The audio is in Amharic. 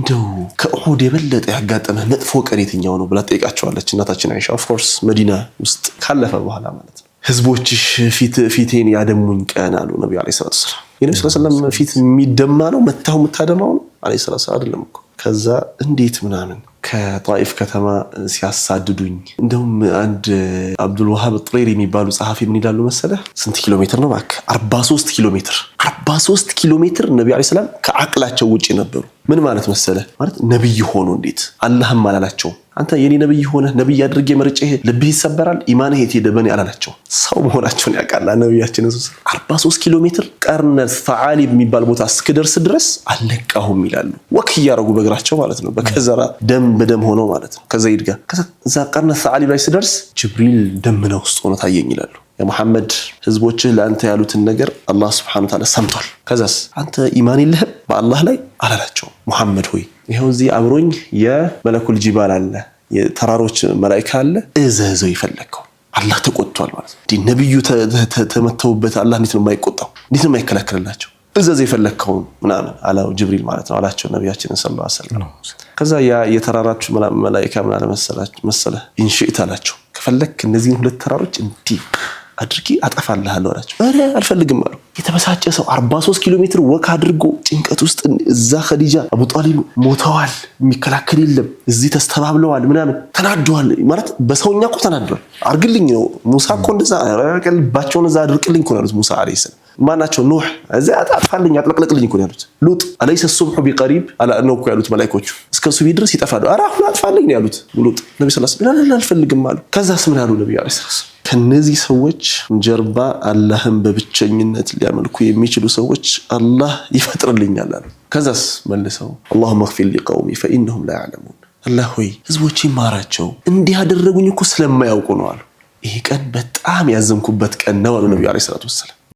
እንደው ከኡሁድ የበለጠ ያጋጠመህ መጥፎ ቀን የትኛው ነው ብላ ጠይቃቸዋለች እናታችን አይሻ። ኦፍ ኮርስ መዲና ውስጥ ካለፈ በኋላ ማለት ነው። ህዝቦችሽ ፊቴን ያደሙኝ ቀን አሉ ነብዩ አለይሂ ሰላቱ ሰላም። የነብዩ ሰለላሁ ዐለይሂ ወሰለም ፊት የሚደማ ነው መታው የምታደማው ነው አለይሂ ሰላቱ አይደለም እኮ። ከዛ እንዴት ምናምን ከጣይፍ ከተማ ሲያሳድዱኝ እንደውም አንድ አብዱል ወሃብ ጥሬሪ የሚባሉ ጸሐፊ ምን ይላሉ መሰለህ? ስንት ኪሎ ሜትር ነው ባክ? 43 ኪሎ ሜትር 43 ኪሎ ሜትር ነብዩ አለይሂ ሰላም ከአቅላቸው ውጪ ነበሩ። ምን ማለት መሰለህ? ማለት ነብይ ሆኖ እንዴት አላህም አላላቸው አንተ የኔ ነብይ ሆነ ነብይ አድርጌ መርጬ ልብህ ይሰበራል ኢማንህ የት ሄደ በኔ አላላቸው። ሰው መሆናቸውን ያውቃል ነብያችን። 43 ኪሎ ሜትር ቀርነ ሰዓሊብ የሚባል ቦታ እስክደርስ ድረስ አልለቃሁም ይላሉ። ወክ ያረጉ በእግራቸው ማለት ነው። በከዘራ ደም በደም ሆኖ ማለት ነው። ከዘይድ ጋር ከዛ ቀርነ ሰዓሊብ ላይ ስደርስ ጅብሪል ደመና ውስጥ ሆኖ ታየኝ ይላሉ። የሙሐመድ ህዝቦችህ ለአንተ ያሉትን ነገር አላህ Subhanahu Wa Ta'ala ሰምቷል። ከዛስ አንተ ኢማን የለህም በአላህ ላይ አላላቸው። ሙሐመድ ሆይ ይሄው እዚህ አብሮኝ የመለኩል ጂባል አለ የተራሮች መላእክት አለ እዘዘው ይፈለከው አላህ ተቆጥቷል ማለት ነው። ዲ ነብዩ ተመተውበት አላህ እንዴት ነው የማይቆጣው? እንዴት ነው የማይከለክልላቸው? እዘዘው ይፈለከው ምናምን አላው ጅብሪል ማለት ነው አላቸው ነብያችን ሰለላሁ ዐለይሂ ወሰለም። ከዛ ያ የተራራች መላእክት ምን አለ መሰለህ ኢንሺእት አላቸው ከፈለክ እነዚህን ሁለት ተራሮች እንዲህ አድርጊ አጠፋልሃለሁ አላቸው። አረ አልፈልግም አሉ። የተበሳጨ ሰው 43 ኪሎ ሜትር ወክ አድርጎ ጭንቀት ውስጥ እዛ ኸዲጃ አቡ ጣሊብ ሞተዋል የሚከላከል የለም እዚህ ተስተባብለዋል ምናምን ተናደዋል ማለት በሰውኛ እኮ ተናደዋል። አርግልኝ ነው ሙሳ እኮ እንደዛ ቀልባቸውን እዛ አድርቅልኝ እኮ ያሉት ሙሳ አለይሂ ሰላም። ማናቸው ኑህ እዛ አጥፋልኝ አጥለቅልኝ እኮ ያሉት። ሉጥ አለይሰ ሱብሁ ቢቀሪብ አላ ነው እኮ ያሉት መላእክቶቹ እስከ ሱቢ ድረስ ይጠፋሉ። አራ አሁን አጥፋልኝ ነው ያሉት ሉጥ። ነብዩ ሰለላሁ ዐለይሂ ወሰለም አልፈልግም አሉ። ከዛስ ምን አሉ ነብዩ አለይሂ ሰላም? ከነዚህ ሰዎች ጀርባ አላህን በብቸኝነት ሊያመልኩ የሚችሉ ሰዎች አላህ ይፈጥርልኛል አሉ። ከዛስ መልሰው اللهم اغفر لقومي فانهم لا يعلمون አላህ ሆይ ህዝቦቼ ማራቸው እንዲህ ያደረጉኝ እኮ ስለማያውቁ ነው አሉ። ይሄ ቀን በጣም ያዘንኩበት ቀን ነው አሉ ነብዩ አለይሂ ሰላቱ ወሰለም።